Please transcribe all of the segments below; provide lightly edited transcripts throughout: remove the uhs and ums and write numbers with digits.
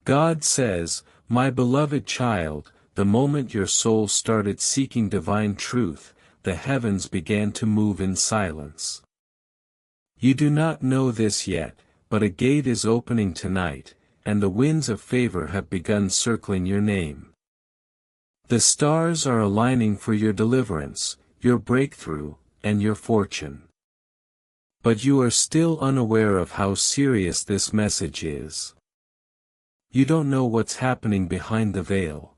God says, "My beloved child, the moment your soul started seeking divine truth, the heavens began to move in silence. You do not know this yet, but a gate is opening tonight, and the winds of favor have begun circling your name. The stars are aligning for your deliverance, your breakthrough, and your fortune. But you are still unaware of how serious this message is. You don't know what's happening behind the veil.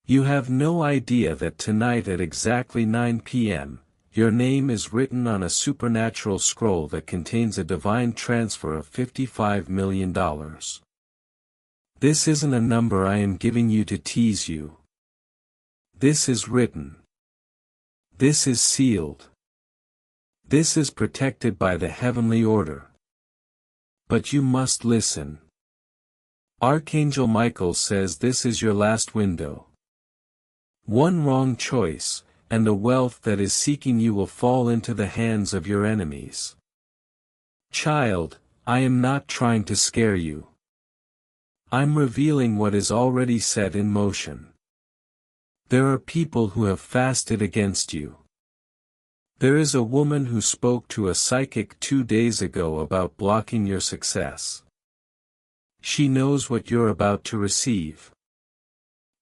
You have no idea that tonight at exactly 9 p.m., your name is written on a supernatural scroll that contains a divine transfer of $55 million. This isn't a number I am giving you to tease you. This is written. This is sealed. This is protected by the heavenly order. But you must listen. Archangel Michael says this is your last window. One wrong choice, and the wealth that is seeking you will fall into the hands of your enemies. Child, I am not trying to scare you. I'm revealing what is already set in motion. There are people who have fasted against you. There is a woman who spoke to a psychic 2 days ago about blocking your success. She knows what you're about to receive.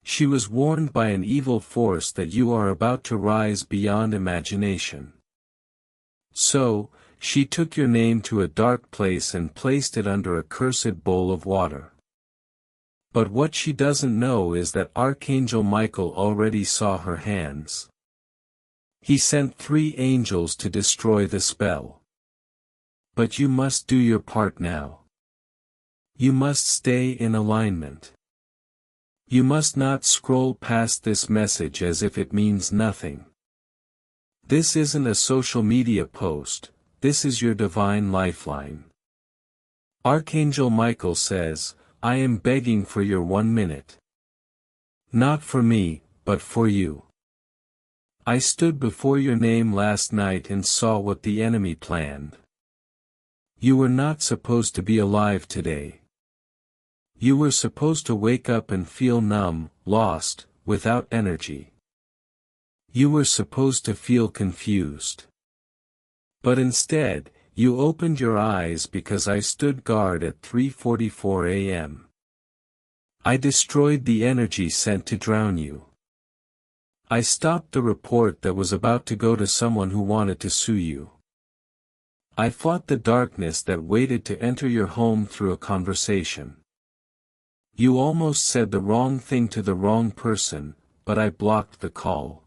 She was warned by an evil force that you are about to rise beyond imagination. So, she took your name to a dark place and placed it under a cursed bowl of water. But what she doesn't know is that Archangel Michael already saw her hands. He sent 3 angels to destroy the spell. But you must do your part now. You must stay in alignment. You must not scroll past this message as if it means nothing. This isn't a social media post, this is your divine lifeline. Archangel Michael says, I am begging for your 1 minute. Not for me, but for you. I stood before your name last night and saw what the enemy planned. You were not supposed to be alive today. You were supposed to wake up and feel numb, lost, without energy. You were supposed to feel confused. But instead, you opened your eyes because I stood guard at 3:44 a.m. I destroyed the energy sent to drown you. I stopped the report that was about to go to someone who wanted to sue you. I fought the darkness that waited to enter your home through a conversation. You almost said the wrong thing to the wrong person, but I blocked the call.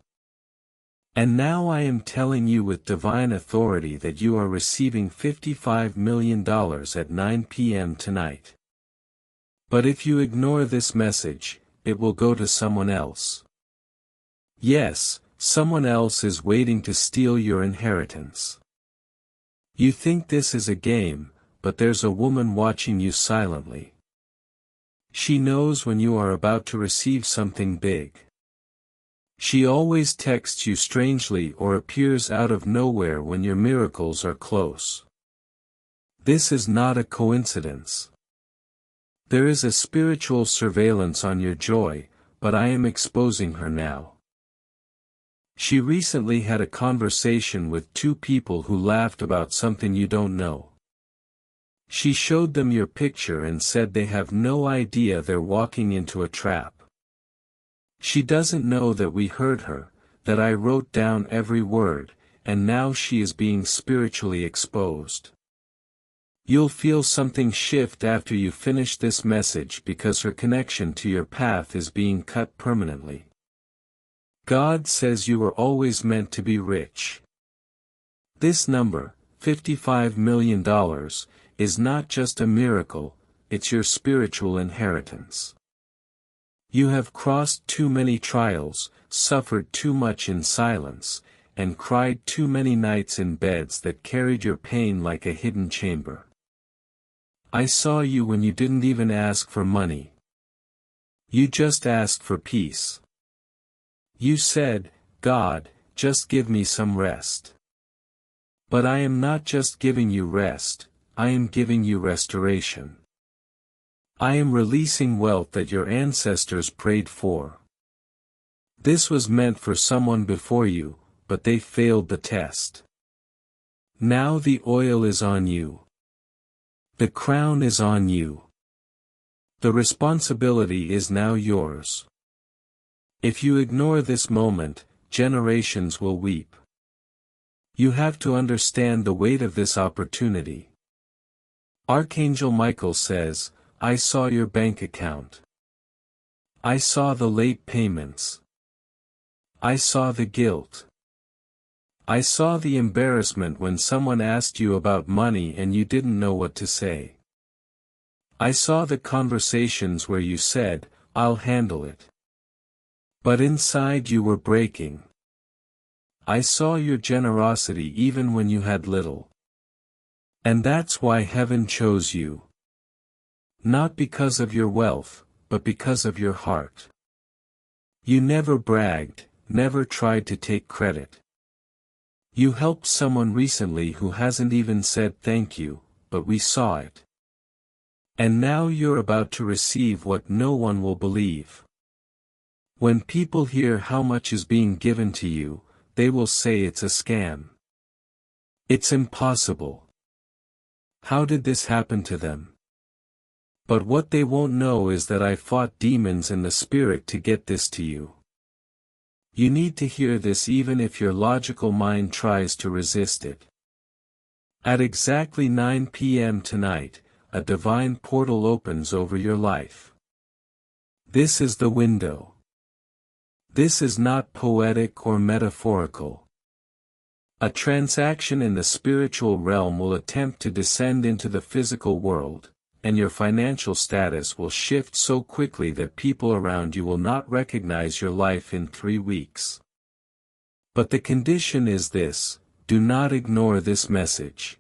And now I am telling you with divine authority that you are receiving $55 million at 9 p.m. tonight. But if you ignore this message, it will go to someone else. Yes, someone else is waiting to steal your inheritance. You think this is a game, but there's a woman watching you silently. She knows when you are about to receive something big. She always texts you strangely or appears out of nowhere when your miracles are close. This is not a coincidence. There is a spiritual surveillance on your joy, but I am exposing her now. She recently had a conversation with 2 people who laughed about something you don't know. She showed them your picture and said they have no idea they're walking into a trap. She doesn't know that we heard her, that I wrote down every word, and now she is being spiritually exposed. You'll feel something shift after you finish this message because her connection to your path is being cut permanently. God says you were always meant to be rich. This number, $55 million, is not just a miracle, it's your spiritual inheritance. You have crossed too many trials, suffered too much in silence, and cried too many nights in beds that carried your pain like a hidden chamber. I saw you when you didn't even ask for money. You just asked for peace. You said, God, just give me some rest. But I am not just giving you rest, I am giving you restoration. I am releasing wealth that your ancestors prayed for. This was meant for someone before you, but they failed the test. Now the oil is on you. The crown is on you. The responsibility is now yours. If you ignore this moment, generations will weep. You have to understand the weight of this opportunity. Archangel Michael says, I saw your bank account. I saw the late payments. I saw the guilt. I saw the embarrassment when someone asked you about money and you didn't know what to say. I saw the conversations where you said, I'll handle it. But inside you were breaking. I saw your generosity even when you had little. And that's why heaven chose you. Not because of your wealth, but because of your heart. You never bragged, never tried to take credit. You helped someone recently who hasn't even said thank you, but we saw it. And now you're about to receive what no one will believe. When people hear how much is being given to you, they will say it's a scam. It's impossible. How did this happen to them? But what they won't know is that I fought demons in the spirit to get this to you. You need to hear this even if your logical mind tries to resist it. At exactly 9 p.m. tonight, a divine portal opens over your life. This is the window. This is not poetic or metaphorical. A transaction in the spiritual realm will attempt to descend into the physical world, and your financial status will shift so quickly that people around you will not recognize your life in 3 weeks. But the condition is this: do not ignore this message.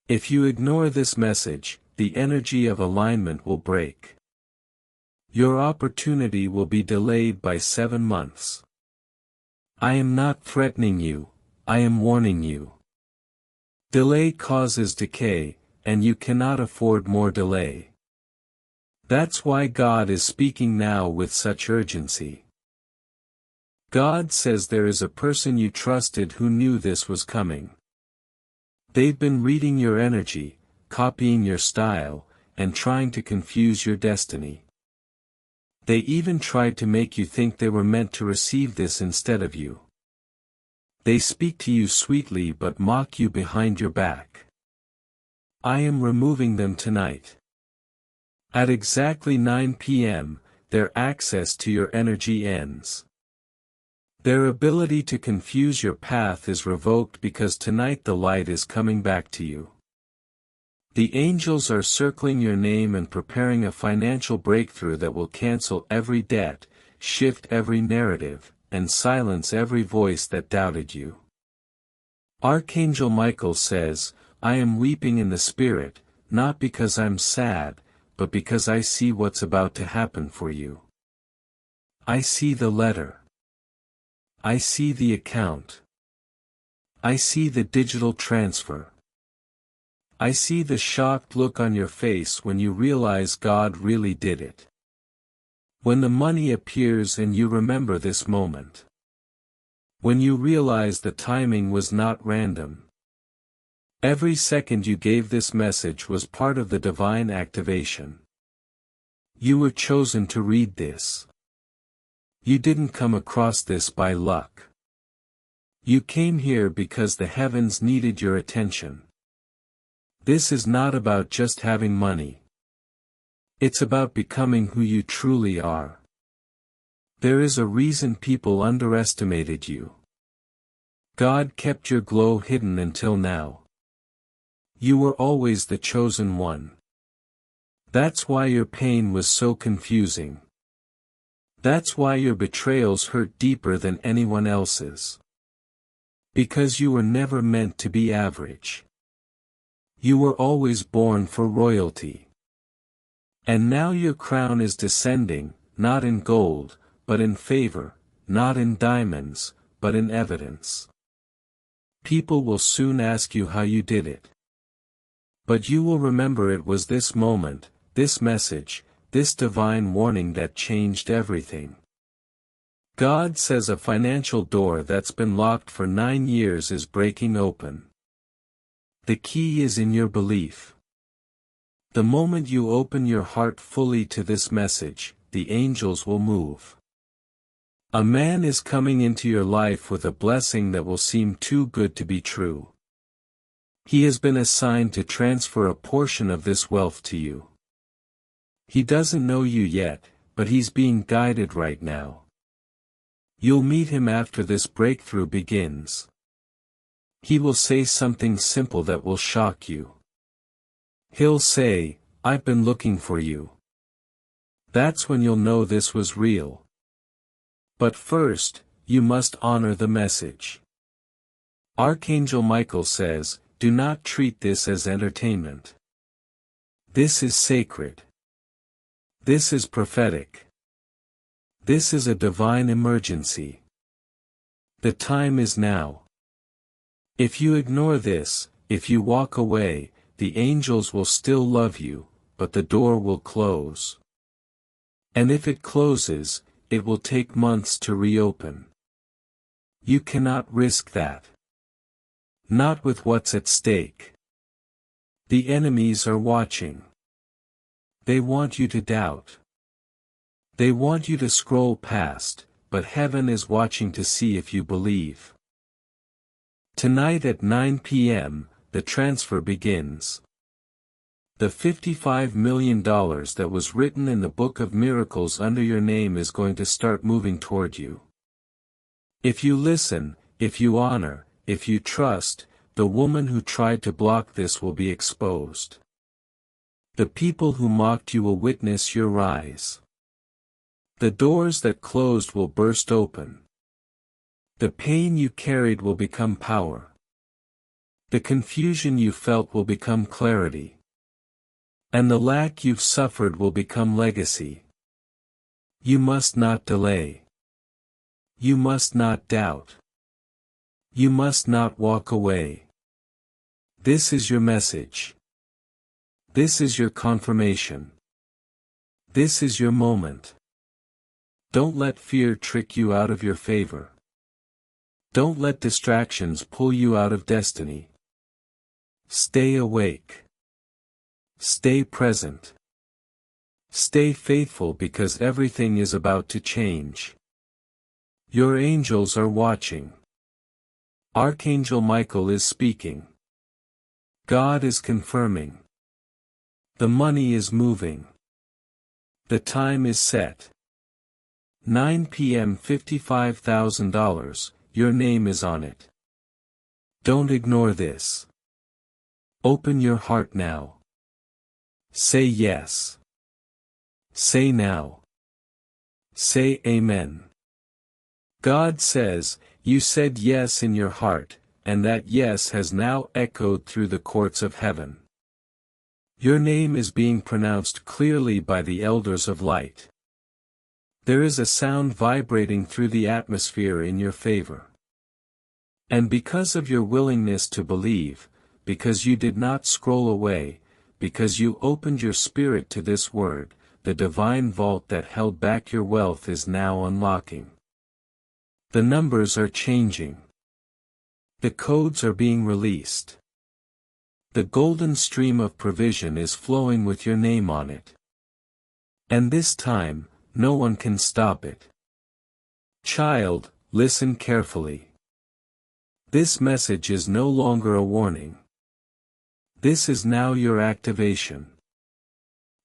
If you ignore this message, the energy of alignment will break. Your opportunity will be delayed by 7 months. I am not threatening you, I am warning you. Delay causes decay, and you cannot afford more delay. That's why God is speaking now with such urgency. God says there is a person you trusted who knew this was coming. They've been reading your energy, copying your style, and trying to confuse your destiny. They even tried to make you think they were meant to receive this instead of you. They speak to you sweetly but mock you behind your back. I am removing them tonight. At exactly 9 p.m., their access to your energy ends. Their ability to confuse your path is revoked because tonight the light is coming back to you. The angels are circling your name and preparing a financial breakthrough that will cancel every debt, shift every narrative, and silence every voice that doubted you. Archangel Michael says, I am weeping in the spirit, not because I'm sad, but because I see what's about to happen for you. I see the letter. I see the account. I see the digital transfer. I see the shocked look on your face when you realize God really did it. When the money appears and you remember this moment. When you realize the timing was not random. Every second you gave this message was part of the divine activation. You were chosen to read this. You didn't come across this by luck. You came here because the heavens needed your attention. This is not about just having money. It's about becoming who you truly are. There is a reason people underestimated you. God kept your glow hidden until now. You were always the chosen one. That's why your pain was so confusing. That's why your betrayals hurt deeper than anyone else's. Because you were never meant to be average. You were always born for royalty. And now your crown is descending, not in gold, but in favor, not in diamonds, but in evidence. People will soon ask you how you did it. But you will remember it was this moment, this message, this divine warning that changed everything. God says a financial door that's been locked for 9 years is breaking open. The key is in your belief. The moment you open your heart fully to this message, the angels will move. A man is coming into your life with a blessing that will seem too good to be true. He has been assigned to transfer a portion of this wealth to you. He doesn't know you yet, but he's being guided right now. You'll meet him after this breakthrough begins. He will say something simple that will shock you. He'll say, "I've been looking for you." That's when you'll know this was real. But first, you must honor the message. Archangel Michael says, do not treat this as entertainment. This is sacred. This is prophetic. This is a divine emergency. The time is now. If you ignore this, if you walk away, the angels will still love you, but the door will close. And if it closes, it will take months to reopen. You cannot risk that. Not with what's at stake. The enemies are watching. They want you to doubt. They want you to scroll past, but heaven is watching to see if you believe. Tonight at 9 p.m., the transfer begins. The $55 million that was written in the Book of Miracles under your name is going to start moving toward you. If you listen, if you honor, if you trust, the woman who tried to block this will be exposed. The people who mocked you will witness your rise. The doors that closed will burst open. The pain you carried will become power. The confusion you felt will become clarity. And the lack you've suffered will become legacy. You must not delay. You must not doubt. You must not walk away. This is your message. This is your confirmation. This is your moment. Don't let fear trick you out of your favor. Don't let distractions pull you out of destiny. Stay awake. Stay present. Stay faithful because everything is about to change. Your angels are watching. Archangel Michael is speaking. God is confirming. The money is moving. The time is set. 9 p.m. $55,000, your name is on it. Don't ignore this. Open your heart now. Say yes. Say now. Say amen. God says, you said yes in your heart, and that yes has now echoed through the courts of heaven. Your name is being pronounced clearly by the elders of light. There is a sound vibrating through the atmosphere in your favor. And because of your willingness to believe, because you did not scroll away, because you opened your spirit to this word, the divine vault that held back your wealth is now unlocking. The numbers are changing. The codes are being released. The golden stream of provision is flowing with your name on it. And this time, no one can stop it. Child, listen carefully. This message is no longer a warning. This is now your activation.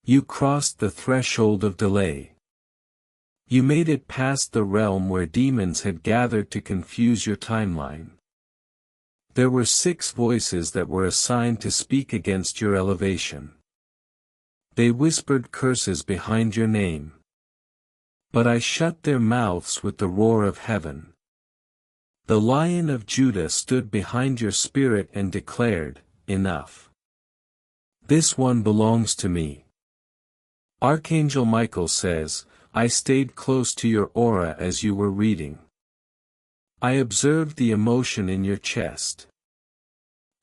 You crossed the threshold of delay. You made it past the realm where demons had gathered to confuse your timeline. There were 6 voices that were assigned to speak against your elevation. They whispered curses behind your name. But I shut their mouths with the roar of heaven. The Lion of Judah stood behind your spirit and declared, enough. This one belongs to me. Archangel Michael says, I stayed close to your aura as you were reading. I observed the emotion in your chest.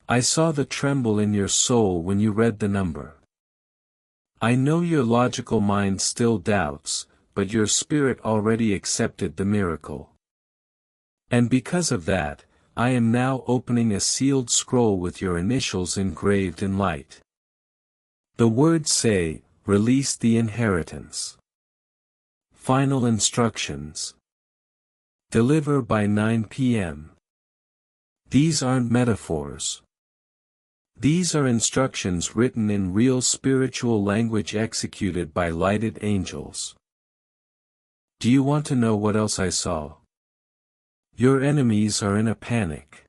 I saw the tremble in your soul when you read the number. I know your logical mind still doubts, but your spirit already accepted the miracle. And because of that, I am now opening a sealed scroll with your initials engraved in light. The words say, release the inheritance. Final instructions. Deliver by 9 p.m. These aren't metaphors. These are instructions written in real spiritual language executed by lighted angels. Do you want to know what else I saw? Your enemies are in a panic.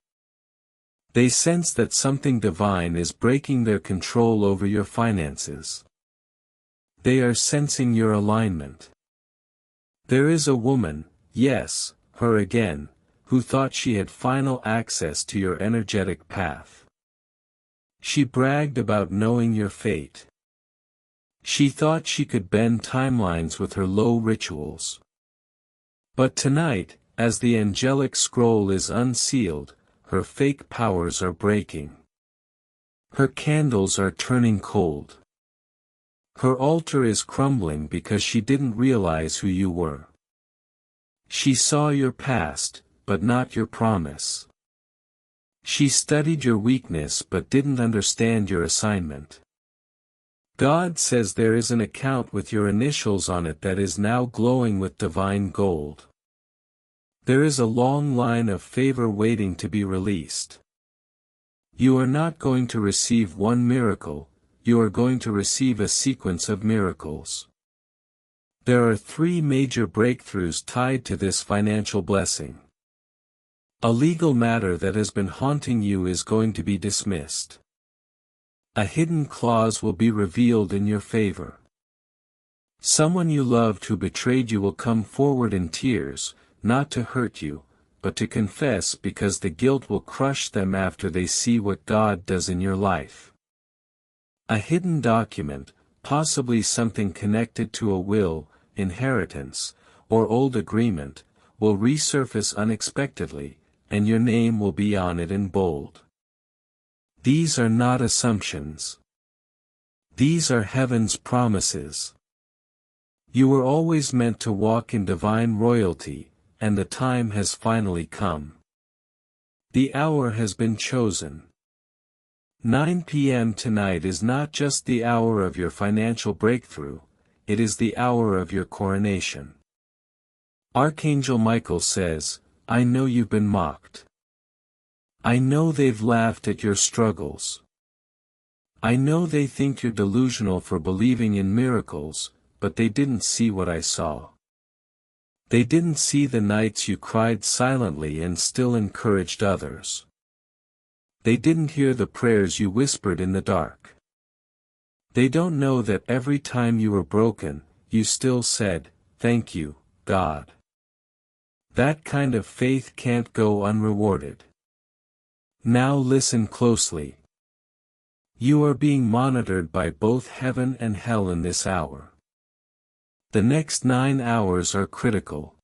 They sense that something divine is breaking their control over your finances. They are sensing your alignment. There is a woman, yes, her again, who thought she had final access to your energetic path. She bragged about knowing your fate. She thought she could bend timelines with her low rituals. But tonight, as the angelic scroll is unsealed, her fake powers are breaking. Her candles are turning cold. Her altar is crumbling because she didn't realize who you were. She saw your past, but not your promise. She studied your weakness but didn't understand your assignment. God says there is an account with your initials on it that is now glowing with divine gold. There is a long line of favor waiting to be released. You are not going to receive one miracle, you are going to receive a sequence of miracles. There are 3 major breakthroughs tied to this financial blessing. A legal matter that has been haunting you is going to be dismissed. A hidden clause will be revealed in your favor. Someone you loved who betrayed you will come forward in tears, not to hurt you, but to confess because the guilt will crush them after they see what God does in your life. A hidden document, possibly something connected to a will, inheritance, or old agreement, will resurface unexpectedly, and your name will be on it in bold. These are not assumptions. These are heaven's promises. You were always meant to walk in divine royalty, and the time has finally come. The hour has been chosen. 9 p.m. tonight is not just the hour of your financial breakthrough, it is the hour of your coronation. Archangel Michael says, I know you've been mocked. I know they've laughed at your struggles. I know they think you're delusional for believing in miracles, but they didn't see what I saw. They didn't see the nights you cried silently and still encouraged others. They didn't hear the prayers you whispered in the dark. They don't know that every time you were broken, you still said, thank you, God. That kind of faith can't go unrewarded. Now listen closely. You are being monitored by both heaven and hell in this hour. The next 9 hours are critical.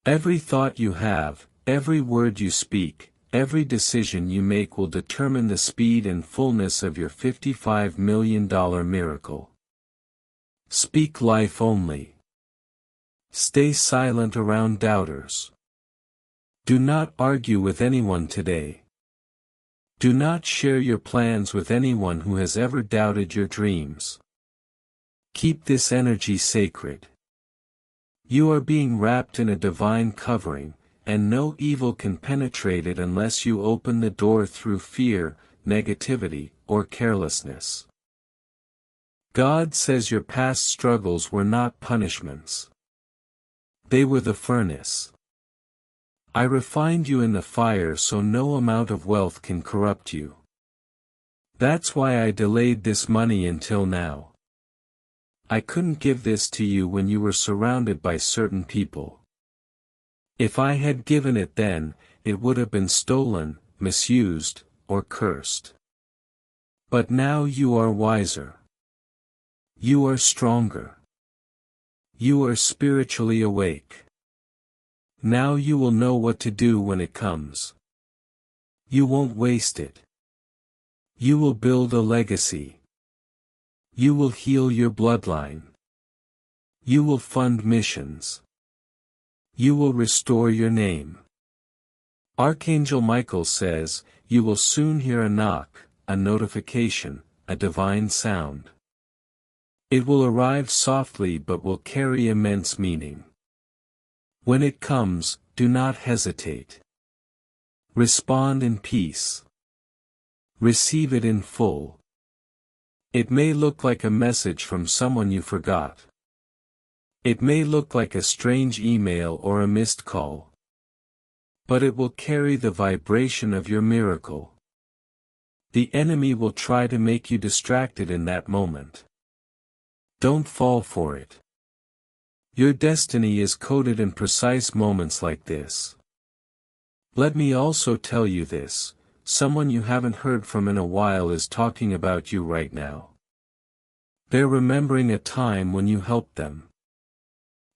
Every thought you have, every word you speak, every decision you make will determine the speed and fullness of your $55 million miracle. Speak life only. Stay silent around doubters. Do not argue with anyone today. Do not share your plans with anyone who has ever doubted your dreams. Keep this energy sacred. You are being wrapped in a divine covering, and no evil can penetrate it unless you open the door through fear, negativity, or carelessness. God says your past struggles were not punishments. They were the furnace. I refined you in the fire so no amount of wealth can corrupt you. That's why I delayed this money until now. I couldn't give this to you when you were surrounded by certain people. If I had given it then, it would have been stolen, misused, or cursed. But now you are wiser. You are stronger. You are spiritually awake. Now you will know what to do when it comes. You won't waste it. You will build a legacy. You will heal your bloodline. You will fund missions. You will restore your name. Archangel Michael says, you will soon hear a knock, a notification, a divine sound. It will arrive softly but will carry immense meaning. When it comes, do not hesitate. Respond in peace. Receive it in full. It may look like a message from someone you forgot. It may look like a strange email or a missed call. But it will carry the vibration of your miracle. The enemy will try to make you distracted in that moment. Don't fall for it. Your destiny is coded in precise moments like this. Let me also tell you this, someone you haven't heard from in a while is talking about you right now. They're remembering a time when you helped them.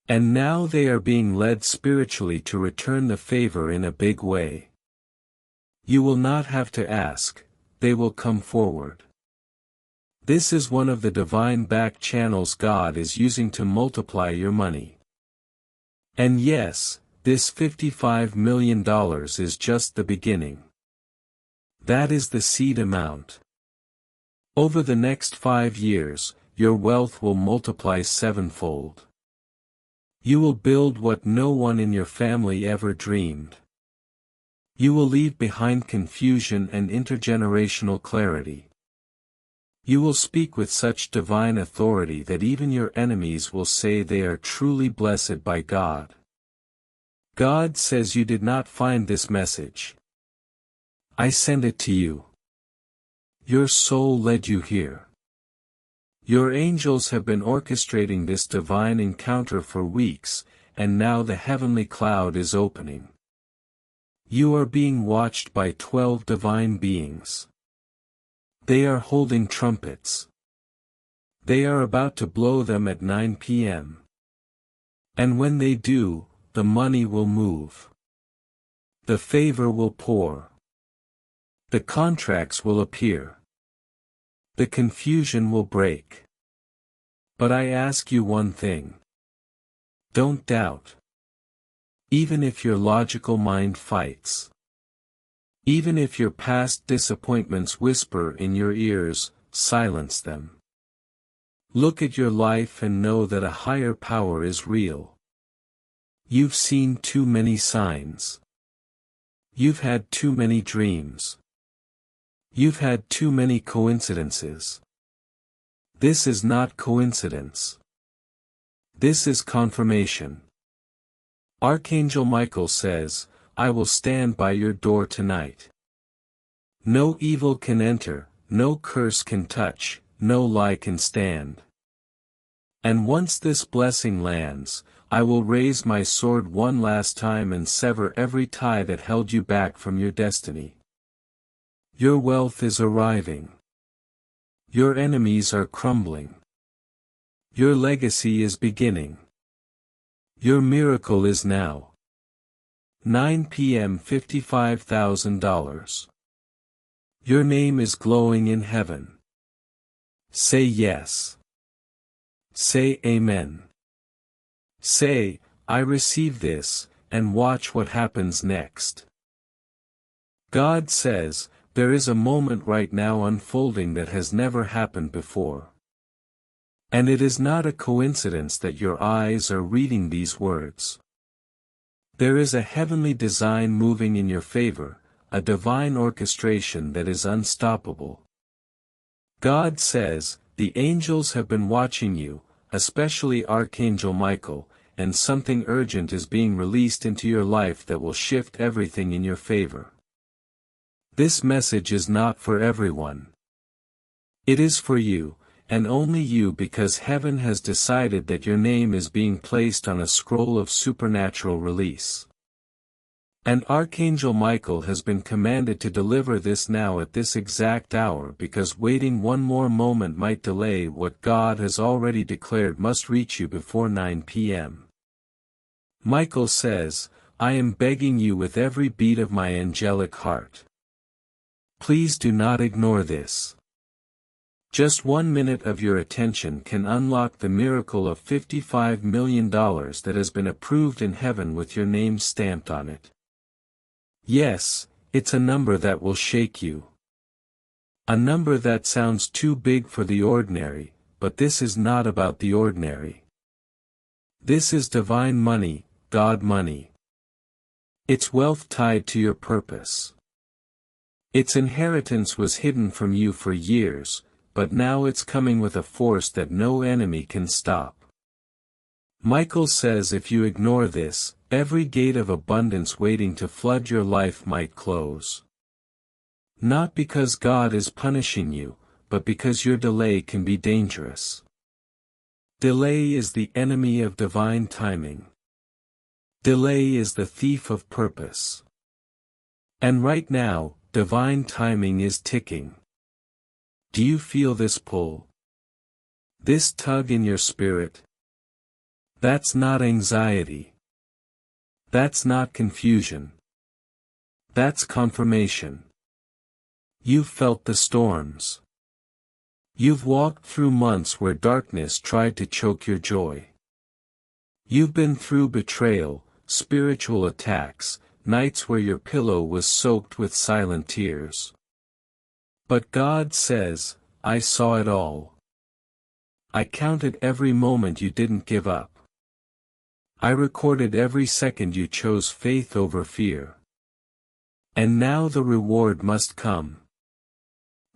And now they are being led spiritually to return the favor in a big way. You will not have to ask, they will come forward. This is one of the divine back channels God is using to multiply your money. And yes, this $55 million is just the beginning. That is the seed amount. Over the next 5 years, your wealth will multiply sevenfold. You will build what no one in your family ever dreamed. You will leave behind confusion and intergenerational clarity. You will speak with such divine authority that even your enemies will say they are truly blessed by God. God says you did not find this message. I send it to you. Your soul led you here. Your angels have been orchestrating this divine encounter for weeks, and now the heavenly cloud is opening. You are being watched by 12 divine beings. They are holding trumpets. They are about to blow them at 9 p.m. And when they do, the money will move. The favor will pour. The contracts will appear. The confusion will break. But I ask you one thing. Don't doubt. Even if your logical mind fights. Even if your past disappointments whisper in your ears, silence them. Look at your life and know that a higher power is real. You've seen too many signs. You've had too many dreams. You've had too many coincidences. This is not coincidence. This is confirmation. Archangel Michael says, I will stand by your door tonight. No evil can enter, no curse can touch, no lie can stand. And once this blessing lands, I will raise my sword one last time and sever every tie that held you back from your destiny. Your wealth is arriving. Your enemies are crumbling. Your legacy is beginning. Your miracle is now. 9 p.m. $55,000. Your name is glowing in heaven. Say yes. Say amen. Say, I receive this, and watch what happens next. God says, there is a moment right now unfolding that has never happened before. And it is not a coincidence that your eyes are reading these words. There is a heavenly design moving in your favor, a divine orchestration that is unstoppable. God says, the angels have been watching you, especially Archangel Michael, and something urgent is being released into your life that will shift everything in your favor. This message is not for everyone. It is for you, and only you, because heaven has decided that your name is being placed on a scroll of supernatural release. And Archangel Michael has been commanded to deliver this now at this exact hour, because waiting one more moment might delay what God has already declared must reach you before 9 p.m. Michael says, I am begging you with every beat of my angelic heart. Please do not ignore this. Just 1 minute of your attention can unlock the miracle of $55 million that has been approved in heaven with your name stamped on it. Yes, it's a number that will shake you. A number that sounds too big for the ordinary, but this is not about the ordinary. This is divine money, God money. It's wealth tied to your purpose. Its inheritance was hidden from you for years, but now it's coming with a force that no enemy can stop. Michael says if you ignore this, every gate of abundance waiting to flood your life might close. Not because God is punishing you, but because your delay can be dangerous. Delay is the enemy of divine timing. Delay is the thief of purpose. And right now, divine timing is ticking. Do you feel this pull? This tug in your spirit? That's not anxiety. That's not confusion. That's confirmation. You've felt the storms. You've walked through months where darkness tried to choke your joy. You've been through betrayal, spiritual attacks, nights where your pillow was soaked with silent tears. But God says, I saw it all. I counted every moment you didn't give up. I recorded every second you chose faith over fear. And now the reward must come.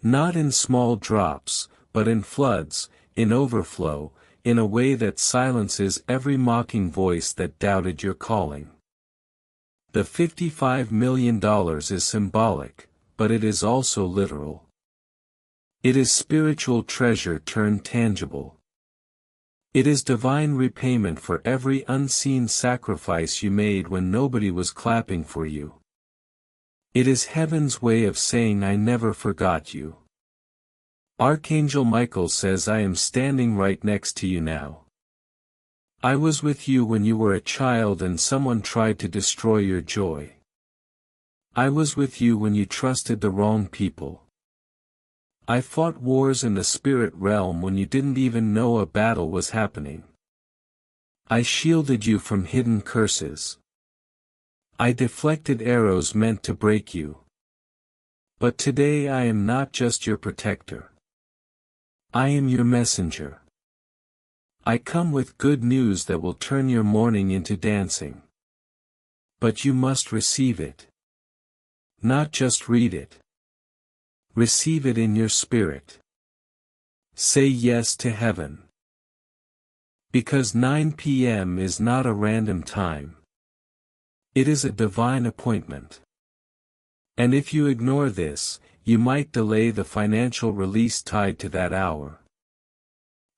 Not in small drops, but in floods, in overflow, in a way that silences every mocking voice that doubted your calling. The $55 million is symbolic, but it is also literal. It is spiritual treasure turned tangible. It is divine repayment for every unseen sacrifice you made when nobody was clapping for you. It is heaven's way of saying I never forgot you. Archangel Michael says I am standing right next to you now. I was with you when you were a child and someone tried to destroy your joy. I was with you when you trusted the wrong people. I fought wars in the spirit realm when you didn't even know a battle was happening. I shielded you from hidden curses. I deflected arrows meant to break you. But today I am not just your protector. I am your messenger. I come with good news that will turn your mourning into dancing. But you must receive it. Not just read it. Receive it in your spirit. Say yes to heaven. Because 9 p.m. is not a random time. It is a divine appointment. And if you ignore this, you might delay the financial release tied to that hour.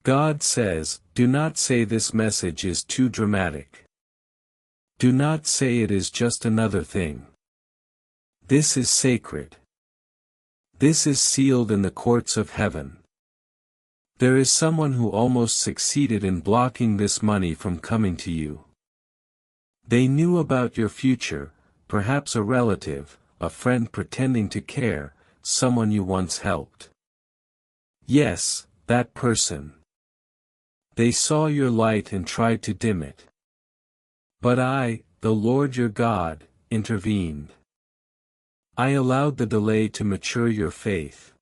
God says, do not say this message is too dramatic. Do not say it is just another thing. This is sacred. This is sealed in the courts of heaven. There is someone who almost succeeded in blocking this money from coming to you. They knew about your future, perhaps a relative, a friend pretending to care, someone you once helped. Yes, that person. They saw your light and tried to dim it. But I, the Lord your God, intervened. I allowed the delay to mature your faith.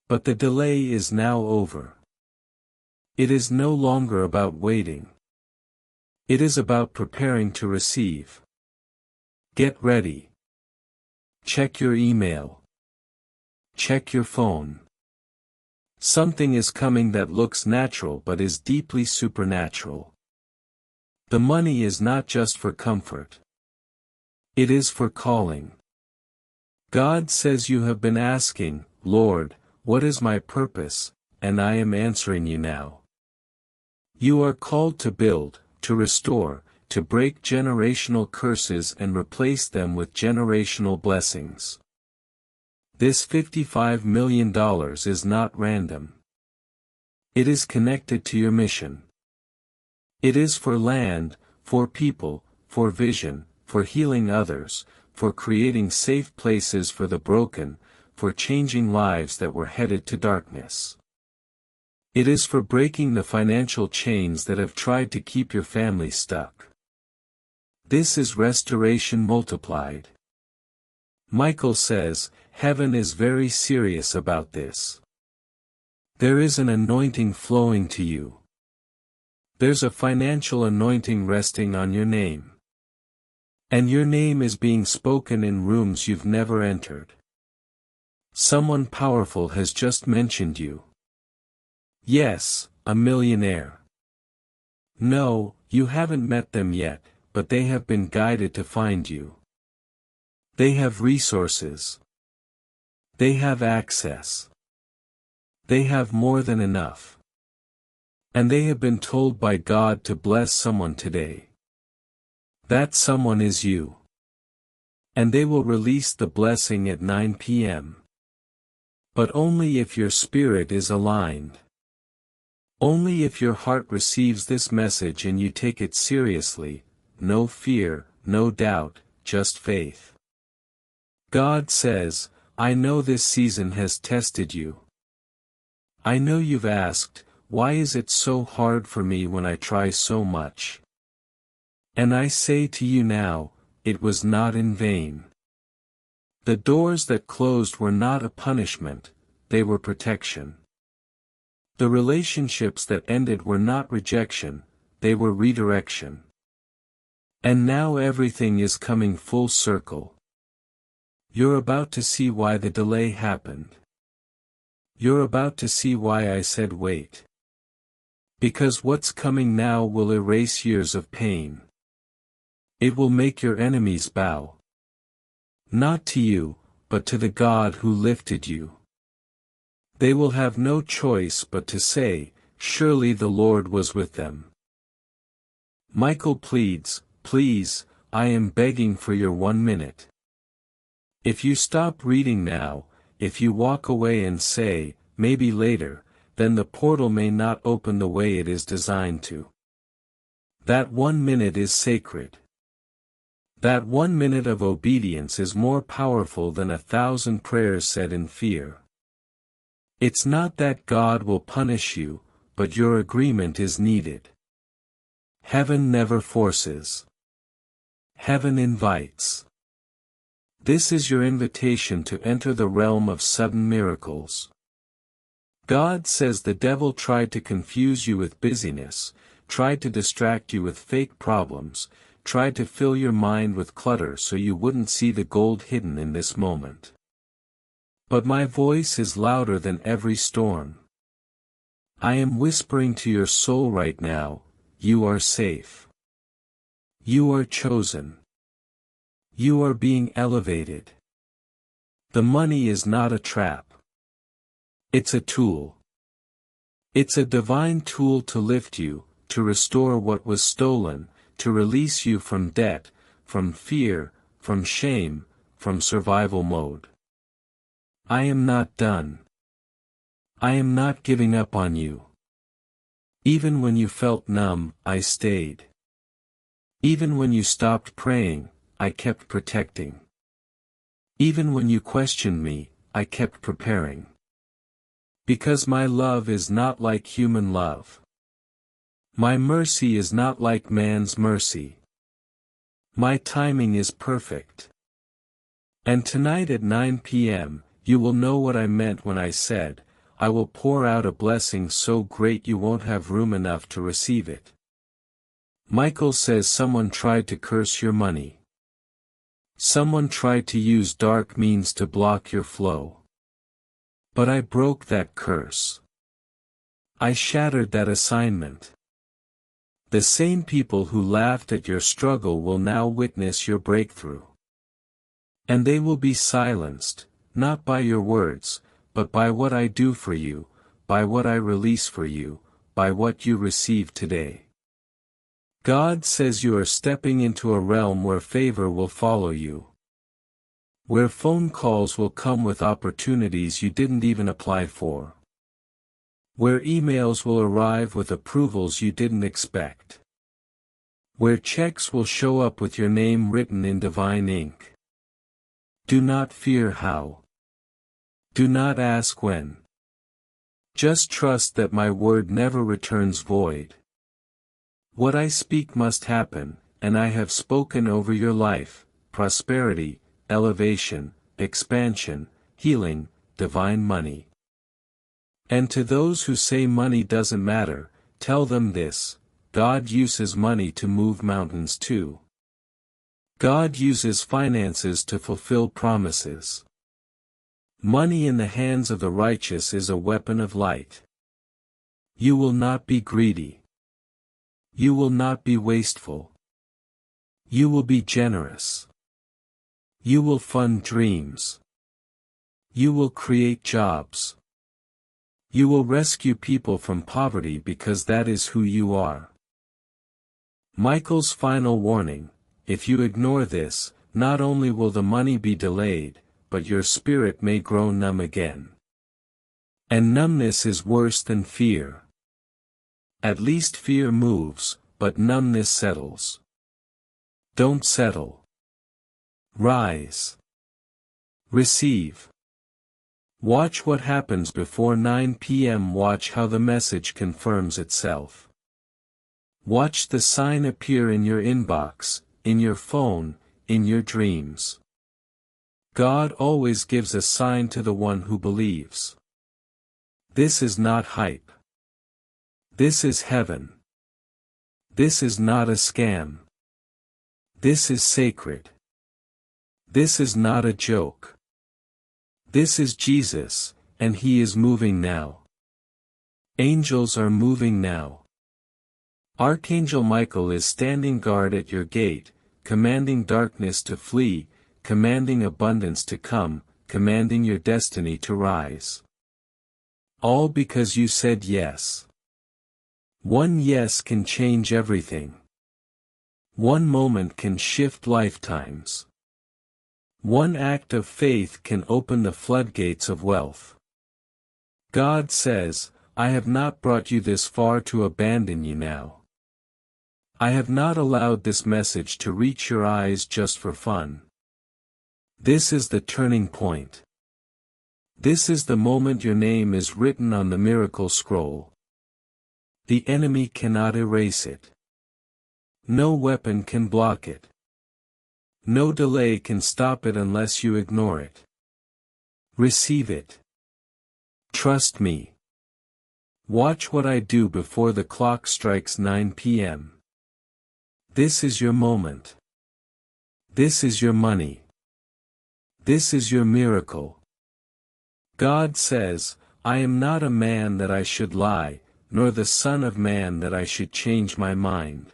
But the delay is now over. It is no longer about waiting. It is about preparing to receive. Get ready. Check your email. Check your phone. Something is coming that looks natural but is deeply supernatural. The money is not just for comfort. It is for calling. God says you have been asking, Lord, what is my purpose, and I am answering you now. You are called to build, to restore, to break generational curses and replace them with generational blessings. This $55 million is not random. It is connected to your mission. It is for land, for people, for vision, for healing others, for creating safe places for the broken, for changing lives that were headed to darkness. It is for breaking the financial chains that have tried to keep your family stuck. This is restoration multiplied. Michael says, heaven is very serious about this. There is an anointing flowing to you. There's a financial anointing resting on your name. And your name is being spoken in rooms you've never entered. Someone powerful has just mentioned you. Yes, a millionaire. No, you haven't met them yet, but they have been guided to find you. They have resources. They have access. They have more than enough. And they have been told by God to bless someone today. That someone is you. And they will release the blessing at 9 p.m. But only if your spirit is aligned. Only if your heart receives this message and you take it seriously, no fear, no doubt, just faith. God says, I know this season has tested you. I know you've asked, why is it so hard for me when I try so much? And I say to you now, it was not in vain. The doors that closed were not a punishment, they were protection. The relationships that ended were not rejection, they were redirection. And now everything is coming full circle. You're about to see why the delay happened. You're about to see why I said wait. Because what's coming now will erase years of pain. It will make your enemies bow. Not to you, but to the God who lifted you. They will have no choice but to say, surely the Lord was with them. Michael pleads, please, I am begging for your 1 minute. If you stop reading now, if you walk away and say, maybe later, then the portal may not open the way it is designed to. That 1 minute is sacred. That 1 minute of obedience is more powerful than 1,000 prayers said in fear. It's not that God will punish you, but your agreement is needed. Heaven never forces. Heaven invites. This is your invitation to enter the realm of sudden miracles. God says the devil tried to confuse you with busyness, tried to distract you with fake problems, tried to fill your mind with clutter so you wouldn't see the gold hidden in this moment. But my voice is louder than every storm. I am whispering to your soul right now, you are safe. You are chosen. You are being elevated. The money is not a trap. It's a tool. It's a divine tool to lift you, to restore what was stolen, to release you from debt, from fear, from shame, from survival mode. I am not done. I am not giving up on you. Even when you felt numb, I stayed. Even when you stopped praying, I kept protecting. Even when you questioned me, I kept preparing. Because my love is not like human love. My mercy is not like man's mercy. My timing is perfect. And tonight at 9 p.m., you will know what I meant when I said, I will pour out a blessing so great you won't have room enough to receive it. Michael says someone tried to curse your money. Someone tried to use dark means to block your flow. But I broke that curse. I shattered that assignment. The same people who laughed at your struggle will now witness your breakthrough. And they will be silenced, not by your words, but by what I do for you, by what I release for you, by what you receive today. God says you are stepping into a realm where favor will follow you. Where phone calls will come with opportunities you didn't even apply for. Where emails will arrive with approvals you didn't expect. Where checks will show up with your name written in divine ink. Do not fear how. Do not ask when. Just trust that my word never returns void. What I speak must happen, and I have spoken over your life: prosperity, elevation, expansion, healing, divine money. And to those who say money doesn't matter, tell them this: God uses money to move mountains too. God uses finances to fulfill promises. Money in the hands of the righteous is a weapon of light. You will not be greedy. You will not be wasteful. You will be generous. You will fund dreams. You will create jobs. You will rescue people from poverty because that is who you are. Michael's final warning: if you ignore this, not only will the money be delayed, but your spirit may grow numb again. And numbness is worse than fear. At least fear moves, but numbness settles. Don't settle. Rise. Receive. Watch what happens before 9 p.m. Watch how the message confirms itself. Watch the sign appear in your inbox, in your phone, in your dreams. God always gives a sign to the one who believes. This is not hype. This is heaven. This is not a scam. This is sacred. This is not a joke. This is Jesus, and He is moving now. Angels are moving now. Archangel Michael is standing guard at your gate, commanding darkness to flee, commanding abundance to come, commanding your destiny to rise. All because you said yes. One yes can change everything. One moment can shift lifetimes. One act of faith can open the floodgates of wealth. God says, I have not brought you this far to abandon you now. I have not allowed this message to reach your eyes just for fun. This is the turning point. This is the moment your name is written on the miracle scroll. The enemy cannot erase it. No weapon can block it. No delay can stop it unless you ignore it. Receive it. Trust me. Watch what I do before the clock strikes 9 p.m. This is your moment. This is your money. This is your miracle. God says, I am not a man that I should lie, nor the Son of Man that I should change my mind.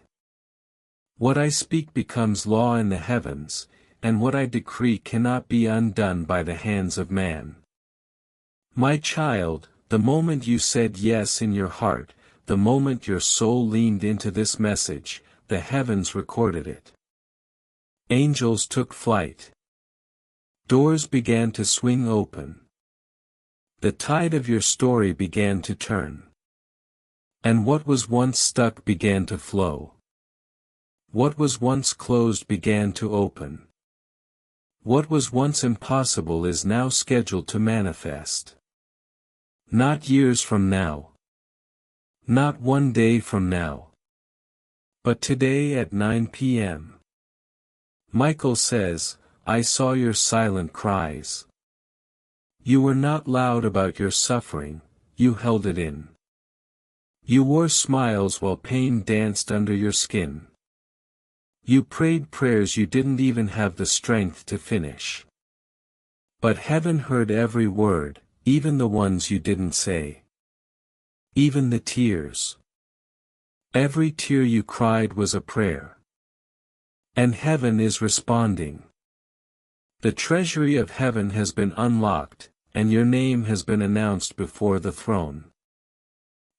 What I speak becomes law in the heavens, and what I decree cannot be undone by the hands of man. My child, the moment you said yes in your heart, the moment your soul leaned into this message, the heavens recorded it. Angels took flight. Doors began to swing open. The tide of your story began to turn. And what was once stuck began to flow. What was once closed began to open. What was once impossible is now scheduled to manifest. Not years from now. Not one day from now. But today at 9 p.m. Michael says, I saw your silent cries. You were not loud about your suffering, you held it in. You wore smiles while pain danced under your skin. You prayed prayers you didn't even have the strength to finish. But heaven heard every word, even the ones you didn't say. Even the tears. Every tear you cried was a prayer. And heaven is responding. The treasury of heaven has been unlocked, and your name has been announced before the throne.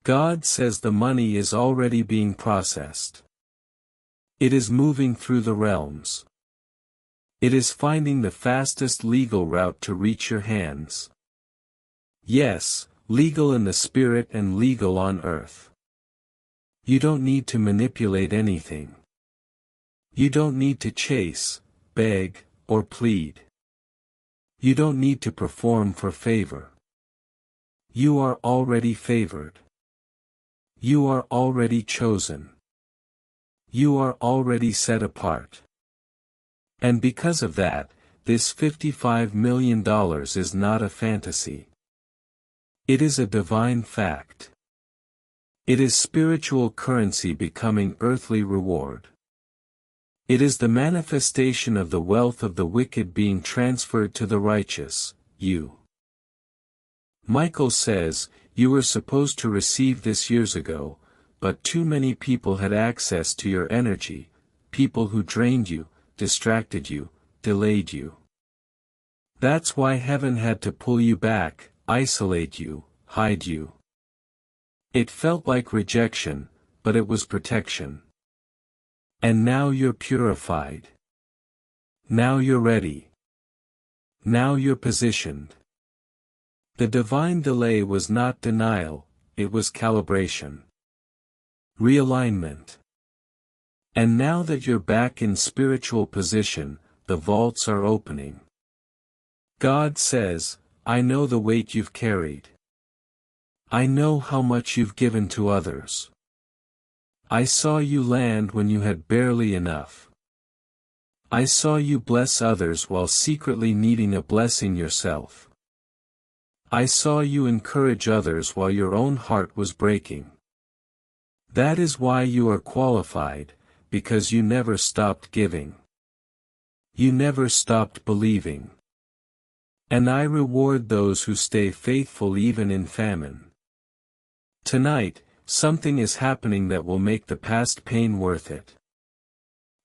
God says the money is already being processed. It is moving through the realms. It is finding the fastest legal route to reach your hands. Yes, legal in the spirit and legal on earth. You don't need to manipulate anything. You don't need to chase, beg, or plead. You don't need to perform for favor. You are already favored. You are already chosen. You are already set apart. And because of that, this $55 million is not a fantasy. It is a divine fact. It is spiritual currency becoming earthly reward. It is the manifestation of the wealth of the wicked being transferred to the righteous, you. Michael says, you were supposed to receive this years ago, but too many people had access to your energy, people who drained you, distracted you, delayed you. That's why heaven had to pull you back, isolate you, hide you. It felt like rejection, but it was protection. And now you're purified. Now you're ready. Now you're positioned. The divine delay was not denial, it was calibration. Realignment. And now that you're back in spiritual position, the vaults are opening. God says, I know the weight you've carried. I know how much you've given to others. I saw you land when you had barely enough. I saw you bless others while secretly needing a blessing yourself. I saw you encourage others while your own heart was breaking. That is why you are qualified, because you never stopped giving. You never stopped believing. And I reward those who stay faithful even in famine. Tonight, something is happening that will make the past pain worth it.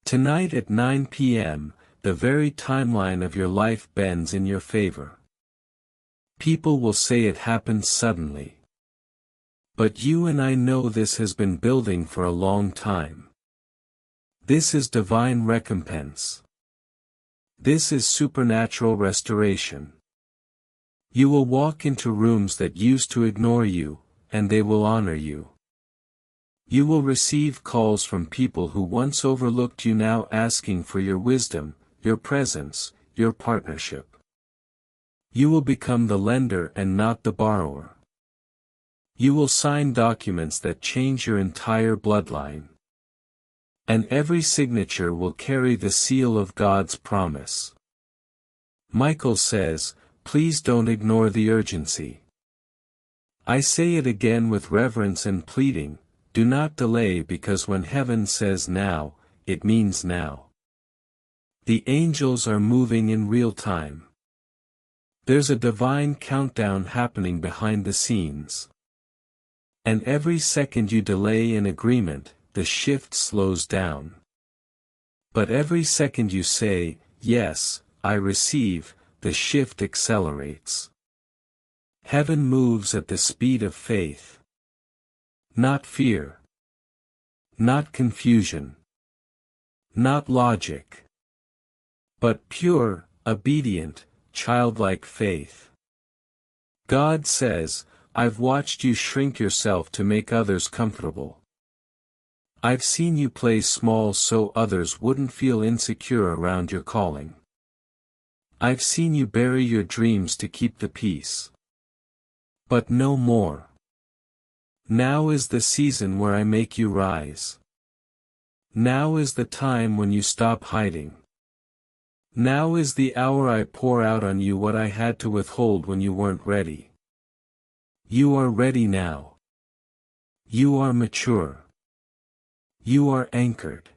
Tonight at 9 p.m., the very timeline of your life bends in your favor. People will say it happened suddenly. But you and I know this has been building for a long time. This is divine recompense. This is supernatural restoration. You will walk into rooms that used to ignore you, and they will honor you. You will receive calls from people who once overlooked you now asking for your wisdom, your presence, your partnership. You will become the lender and not the borrower. You will sign documents that change your entire bloodline. And every signature will carry the seal of God's promise. Michael says, please don't ignore the urgency. I say it again with reverence and pleading, do not delay because when heaven says now, it means now. The angels are moving in real time. There's a divine countdown happening behind the scenes. And every second you delay in agreement, the shift slows down. But every second you say, yes, I receive, the shift accelerates. Heaven moves at the speed of faith. Not fear. Not confusion. Not logic. But pure, obedient, childlike faith. God says, I've watched you shrink yourself to make others comfortable. I've seen you play small so others wouldn't feel insecure around your calling. I've seen you bury your dreams to keep the peace. But no more. Now is the season where I make you rise. Now is the time when you stop hiding. Now is the hour I pour out on you what I had to withhold when you weren't ready. You are ready now. You are mature. You are anchored.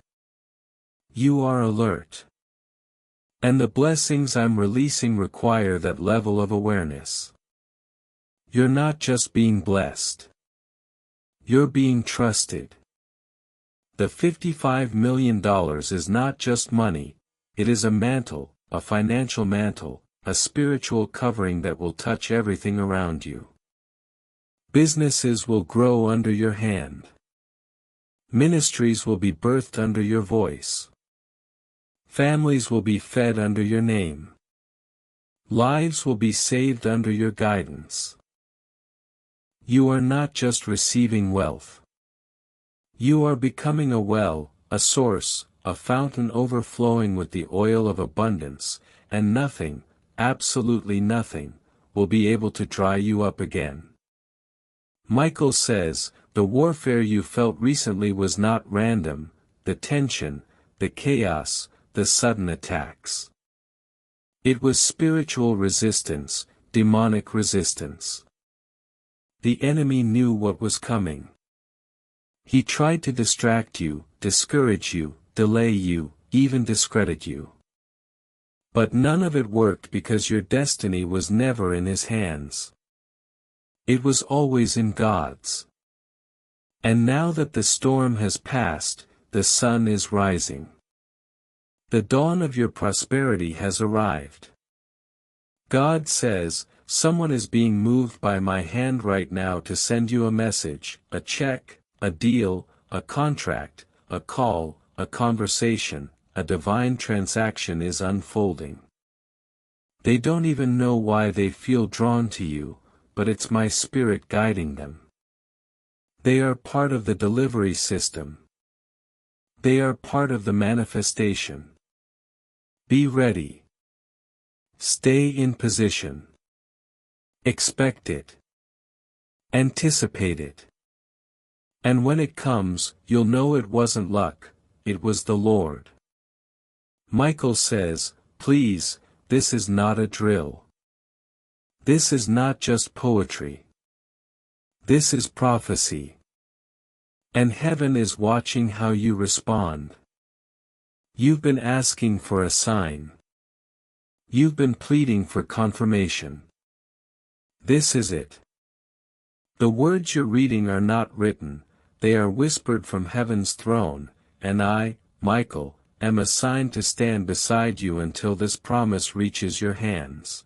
You are alert. And the blessings I'm releasing require that level of awareness. You're not just being blessed. You're being trusted. The $55 million is not just money, it is a mantle, a financial mantle, a spiritual covering that will touch everything around you. Businesses will grow under your hand. Ministries will be birthed under your voice. Families will be fed under your name. Lives will be saved under your guidance. You are not just receiving wealth. You are becoming a well, a source, a fountain overflowing with the oil of abundance, and nothing, absolutely nothing, will be able to dry you up again. Michael says, the warfare you felt recently was not random, the tension, the chaos, the sudden attacks. It was spiritual resistance, demonic resistance. The enemy knew what was coming. He tried to distract you, discourage you, delay you, even discredit you. But none of it worked because your destiny was never in his hands. It was always in God's. And now that the storm has passed, the sun is rising. The dawn of your prosperity has arrived. God says, someone is being moved by my hand right now to send you a message, a check, a deal, a contract, a call, a conversation, a divine transaction is unfolding. They don't even know why they feel drawn to you, but it's my spirit guiding them. They are part of the delivery system. They are part of the manifestation. Be ready. Stay in position. Expect it. Anticipate it. And when it comes, you'll know it wasn't luck, it was the Lord. Michael says, please, this is not a drill. This is not just poetry. This is prophecy. And heaven is watching how you respond. You've been asking for a sign. You've been pleading for confirmation. This is it. The words you're reading are not written, they are whispered from heaven's throne, and I, Michael, am assigned to stand beside you until this promise reaches your hands.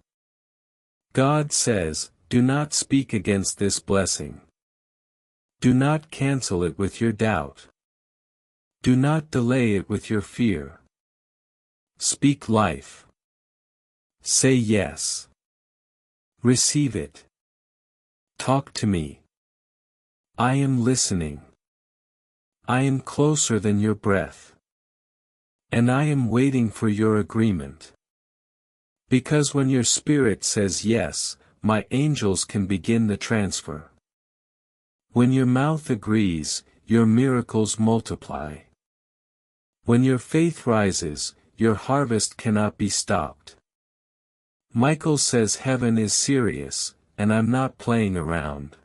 God says, do not speak against this blessing. Do not cancel it with your doubt. Do not delay it with your fear. Speak life. Say yes. Receive it. Talk to me. I am listening. I am closer than your breath. And I am waiting for your agreement. Because when your spirit says yes, my angels can begin the transfer. When your mouth agrees, your miracles multiply. When your faith rises, your harvest cannot be stopped. Michael says heaven is serious, and I'm not playing around.